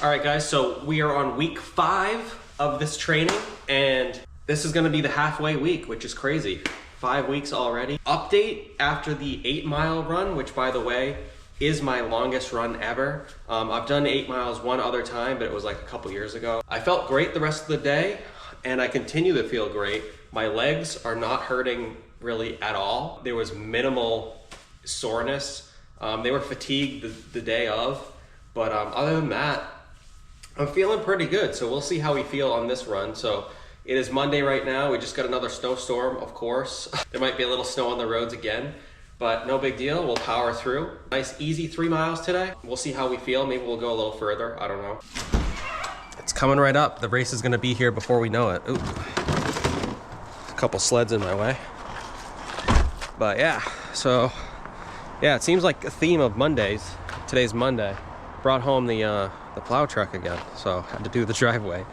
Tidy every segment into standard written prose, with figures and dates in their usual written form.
All right, guys, so we are on week 5 of this training, and this is gonna be the halfway week, which is crazy. 5 weeks already. Update after the 8-mile run, which by the way, is my longest run ever. I've done 8 miles one other time, but it was like a couple years ago. I felt great the rest of the day, and I continue to feel great. My legs are not hurting really at all. There was minimal soreness. They were fatigued the day of, but other than that, I'm feeling pretty good. So we'll see how we feel on this run. So it is Monday right now. We just got another snowstorm, of course. There might be a little snow on the roads again, but no big deal. We'll power through. Nice, easy 3 miles today. We'll see how we feel. Maybe we'll go a little further. I don't know. It's coming right up. The race is gonna be here before we know it. Ooh. A couple sleds in my way. But yeah, so yeah, it seems like a theme of Mondays. Today's Monday. Brought home the plow truck again, so had to do the driveway.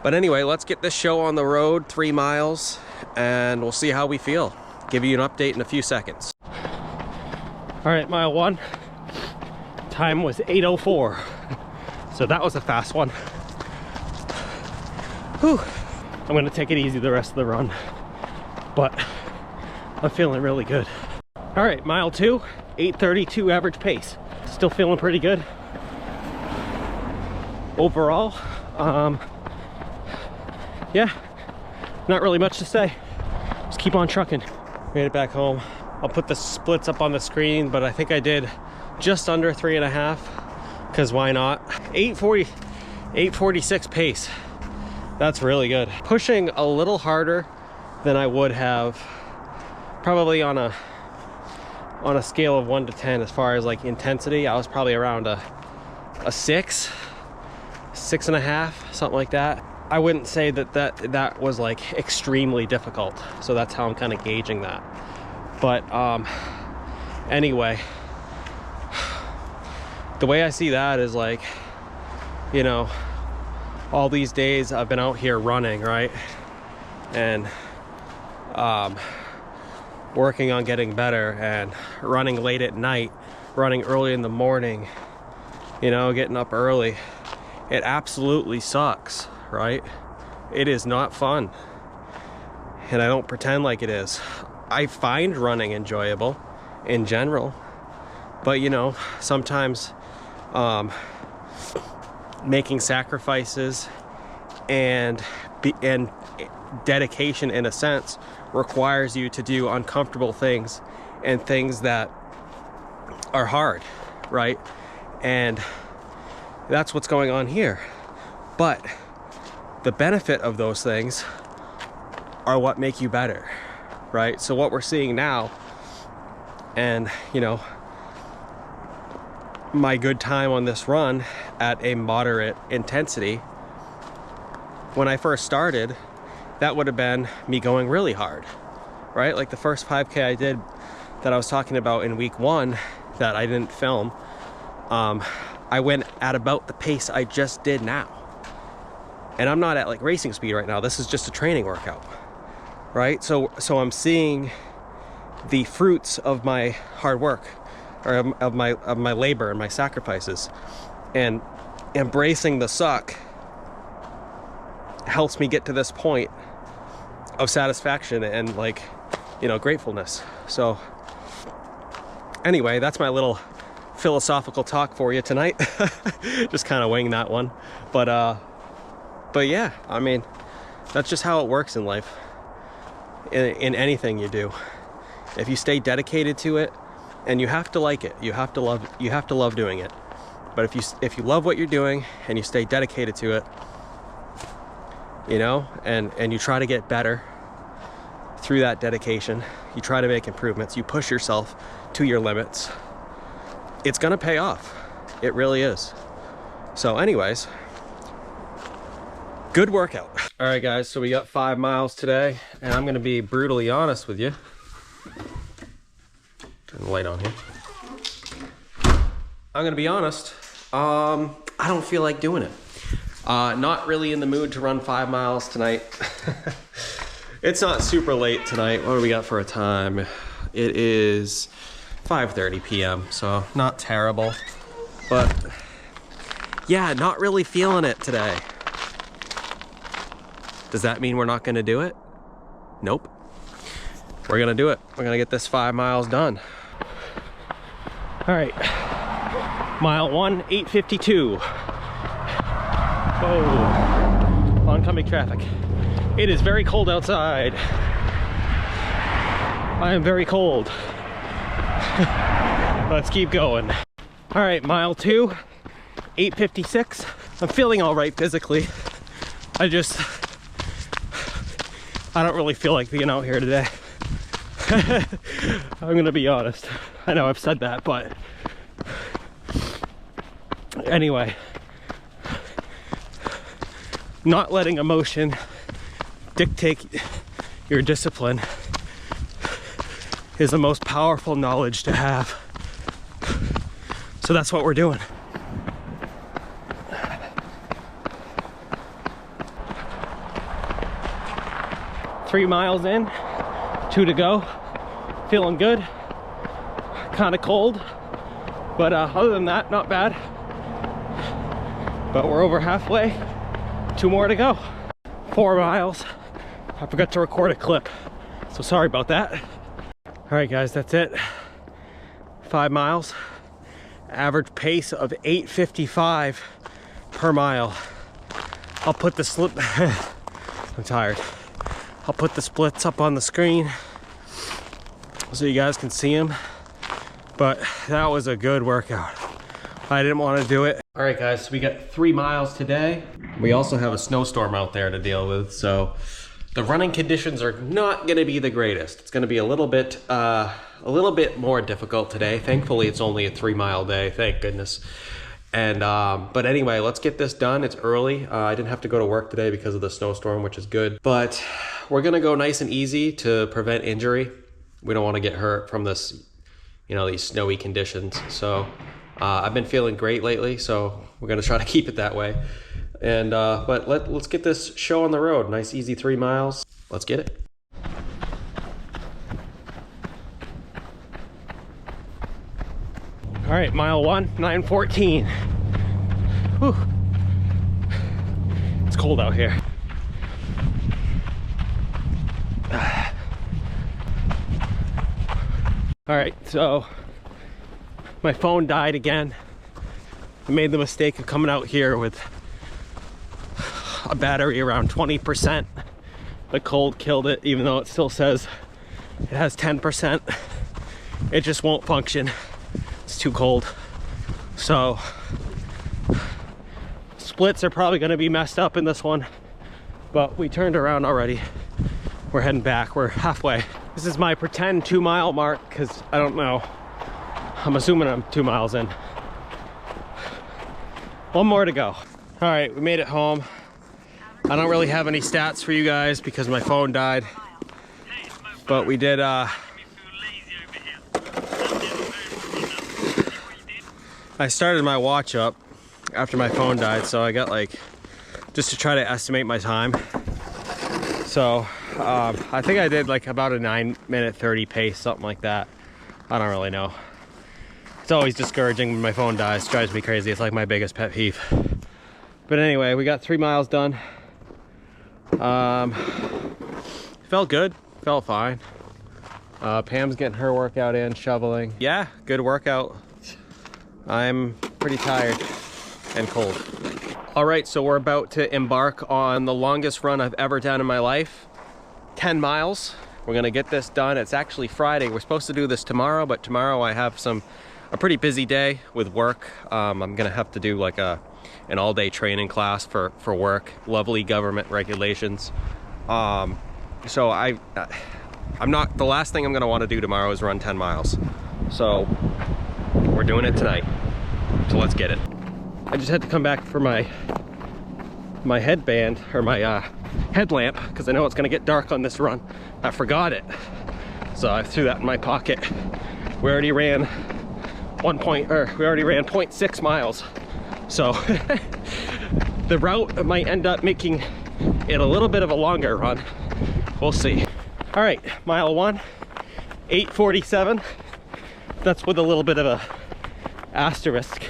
But anyway, let's get this show on the road, 3 miles, and we'll see how we feel. Give you an update in a few seconds. All right, mile 1. Time was 8:04. So that was a fast one. Whew. I'm gonna take it easy the rest of the run, but I'm feeling really good. All right, mile 2, 8:32 average pace. Still feeling pretty good. Overall, yeah, not really much to say. Just keep on trucking. Made it back home. I'll put the splits up on the screen, but I think I did just under 3.5, because why not? 8:46 pace. That's really good. Pushing a little harder than I would have, probably on a scale of 1 to 10 as far as like intensity. I was probably around a 6, 6.5, something like that. I wouldn't say that was like extremely difficult, so that's how I'm kind of gauging that. But anyway, the way I see that is like, you know, all these days I've been out here running, right, and working on getting better, and running late at night, running early in the morning, you know, getting up early. It absolutely sucks, right? It is not fun, and I don't pretend like it is. I find running enjoyable in general, but you know, sometimes making sacrifices and dedication, in a sense, requires you to do uncomfortable things and things that are hard, right? And that's what's going on here. But the benefit of those things are what make you better, right? So what we're seeing now, and you know, my good time on this run at a moderate intensity, when I first started, that would have been me going really hard, right? Like the first 5K I did that I was talking about in week 1 that I didn't film, I went at about the pace I just did now. And I'm not at like racing speed right now. This is just a training workout, right? So I'm seeing the fruits of my hard work, or of my labor and my sacrifices, and embracing the suck helps me get to this point of satisfaction and, like, you know, gratefulness. So anyway, that's my little philosophical talk for you tonight. Just kind of wing that one, but yeah, I mean, that's just how it works in life, in anything you do. If you stay dedicated to it, and you have to like it, you have to love doing it. But if you love what you're doing and you stay dedicated to it, you know, and you try to get better through that dedication, you try to make improvements, you push yourself to your limits, it's gonna pay off. It really is. So anyways, good workout. All right, guys, so we got 5 miles today, and I'm gonna be brutally honest with you. Turn the light on here. I'm gonna be honest, I don't feel like doing it. Not really in the mood to run 5 miles tonight. It's not super late tonight. What do we got for a time? It is 5:30 p.m., so not terrible. But Yeah, not really feeling it today. Does that mean we're not gonna do it? Nope. We're gonna do it. We're gonna get this 5 miles done. All right, mile 1, 8:52. Oh, oncoming traffic. It is very cold outside. I am very cold. Let's keep going. All right, mile 2, 8:56. I'm feeling all right physically. I don't really feel like being out here today. I'm gonna be honest. I know I've said that, but anyway, not letting emotion dictate your discipline is the most powerful knowledge to have. So that's what we're doing. Three miles in, 2 to go. Feeling good. Kind of cold, but other than that, not bad. But we're over halfway. 2 more to go. 4 miles. I forgot to record a clip, so sorry about that. All right, guys, that's it. 5 miles. Average pace of 8:55 per mile. I'll put the slip. I'm tired. I'll put the splits up on the screen so you guys can see them. But that was a good workout. I didn't want to do it. All right, guys, so we got 3 miles today. We also have a snowstorm out there to deal with, so the running conditions are not going to be the greatest. It's going to be a little bit more difficult today. Thankfully, it's only a 3 mile day. Thank goodness. And but anyway, let's get this done. It's early. I didn't have to go to work today because of the snowstorm, which is good. But we're gonna go nice and easy to prevent injury. We don't want to get hurt from this, you know, these snowy conditions. So I've been feeling great lately, so we're gonna try to keep it that way. And but let's get this show on the road. Nice easy 3 miles. Let's get it. All right, mile 1, 9:14. Whew. It's cold out here. All right, so my phone died again. I made the mistake of coming out here with a battery around 20%. The cold killed it, even though it still says it has 10%. It just won't function. It's too cold. So splits are probably going to be messed up in this one, but we turned around already. We're heading back. We're halfway. This is my pretend 2 mile mark because I don't know. I'm assuming I'm 2 miles in. 1 more to go. All right, we made it home. I don't really have any stats for you guys because my phone died, but we did I started my watch up after my phone died, so I got like, just to try to estimate my time. So I think I did like about a 9:30 pace, something like that. I don't really know. It's always discouraging when my phone dies. It drives me crazy. It's like my biggest pet peeve. But anyway, we got 3 miles done. Felt good, felt fine. Pam's getting her workout in, shoveling. Yeah, good workout. I'm pretty tired and cold. All right, so we're about to embark on the longest run I've ever done in my life. 10 miles. We're gonna get this done. It's actually Friday. We're supposed to do this tomorrow, but tomorrow I have a pretty busy day with work. I'm gonna have to do like an all-day training class for work, lovely government regulations. So I'm not, the last thing I'm gonna wanna do tomorrow is run 10 miles. So we're doing it tonight. So let's get it. I just had to come back for my headband, or my headlamp, because I know it's gonna get dark on this run. I forgot it. So I threw that in my pocket. We already ran 0.6 miles. So the route might end up making it a little bit of a longer run. We'll see. All right, mile 1, 8:47. That's with a little bit of a asterisk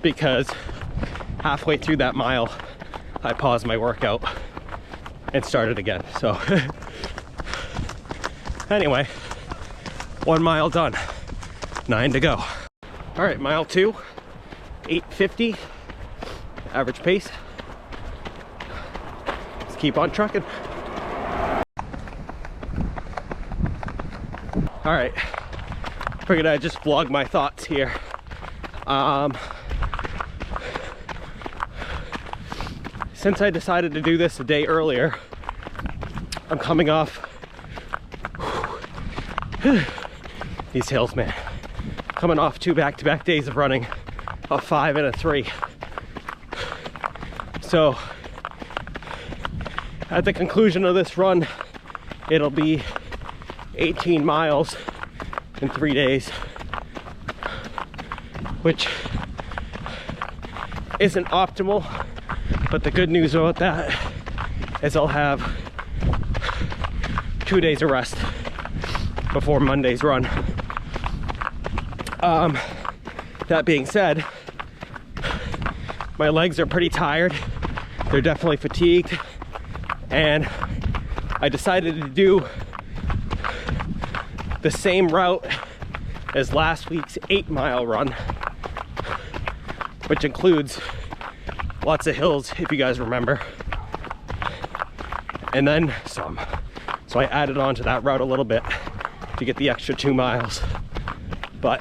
because halfway through that mile, I paused my workout and started again. So anyway, 1 mile done, 9 to go. All right, mile 2, 8:50 average pace. Let's keep on trucking. All right, figured I'd just vlog my thoughts here. Since I decided to do this a day earlier, I'm coming off these hills, man. Coming off 2 back-to-back days of running, a 5 and a 3. So at the conclusion of this run, it'll be 18 miles in 3 days, which isn't optimal, but the good news about that is I'll have 2 days of rest before Monday's run. That being said, my legs are pretty tired. They're definitely fatigued, and I decided to do the same route as last week's 8-mile run, which includes lots of hills, if you guys remember, and then some. So I added on to that route a little bit to get the extra 2 miles. But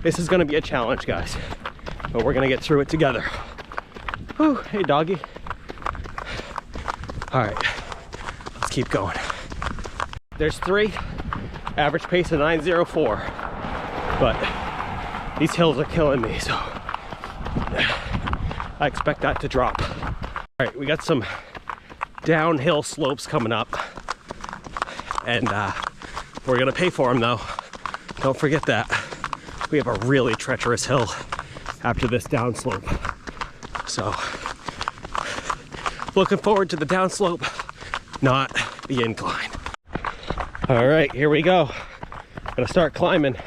this is gonna be a challenge, guys, but we're gonna get through it together. Whew, hey doggy. All right, let's keep going. There's 3, average pace of 9:04, but these hills are killing me, so I expect that to drop. All right, we got some downhill slopes coming up, and we're gonna pay for them though. Don't forget that. We have a really treacherous hill after this downslope. So, looking forward to the downslope, not the incline. All right, here we go. Gonna start climbing.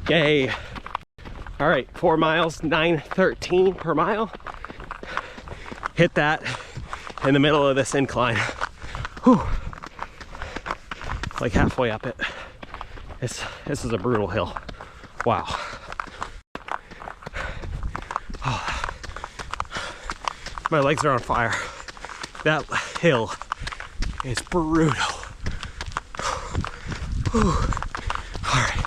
Yay. All right, 4 miles, 9:13 per mile. Hit that in the middle of this incline. Whew. Like halfway up it. This is a brutal hill. Wow. Oh. My legs are on fire. That hill is brutal. Whew. All right.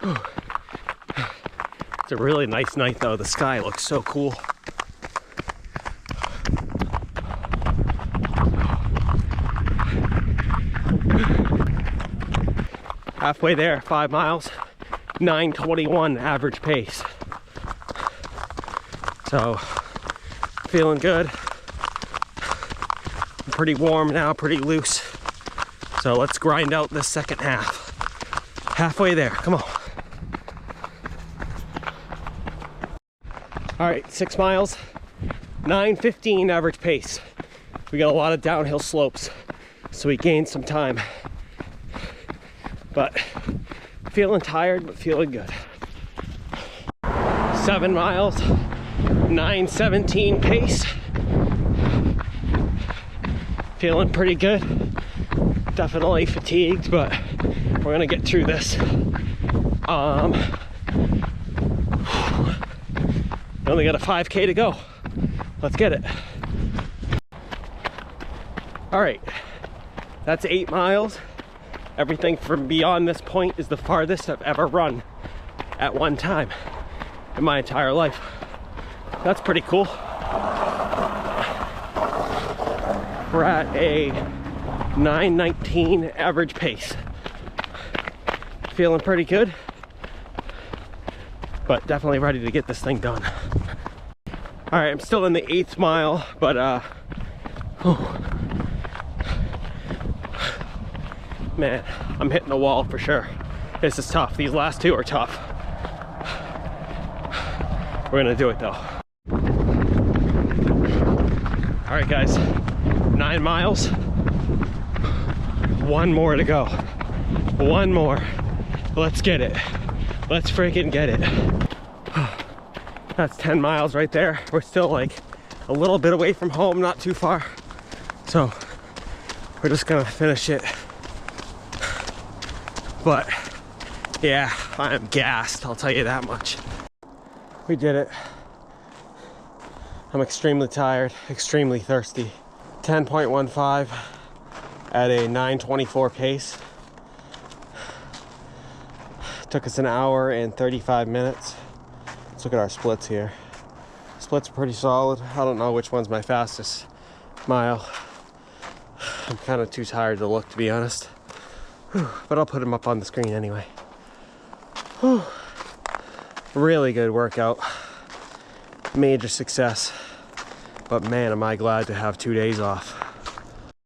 Whew. It's a really nice night though. The sky looks so cool. Halfway there, 5 miles, 9:21 average pace. So, feeling good. I'm pretty warm now, pretty loose. So let's grind out this second half. Halfway there, come on. All right, 6 miles, 9:15 average pace. We got a lot of downhill slopes, so we gained some time. But feeling tired, but feeling good. 7 miles, 9:17 pace. Feeling pretty good. Definitely fatigued, but we're gonna get through this. Only got a 5K to go. Let's get it. All right, that's 8 miles. Everything from beyond this point is the farthest I've ever run at one time in my entire life. That's pretty cool. We're at a 9:19 average pace. Feeling pretty good, but definitely ready to get this thing done. All right, I'm still in the 8th mile, but man, I'm hitting the wall for sure. This is tough. These last 2 are tough. We're gonna do it though. All right, guys, 9 miles. 1 more to go. 1 more. Let's get it. Let's freaking get it. That's 10 miles right there. We're still like a little bit away from home, not too far. So we're just gonna finish it. But yeah, I am gassed, I'll tell you that much. We did it. I'm extremely tired, extremely thirsty. 10.15 at a 9:24 pace. Took us an hour and 35 minutes. Let's look at our splits here. Splits are pretty solid. I don't know which one's my fastest mile. I'm kind of too tired to look, to be honest. Whew, but I'll put them up on the screen anyway. Whew. Really good workout. Major success. But man, am I glad to have 2 days off.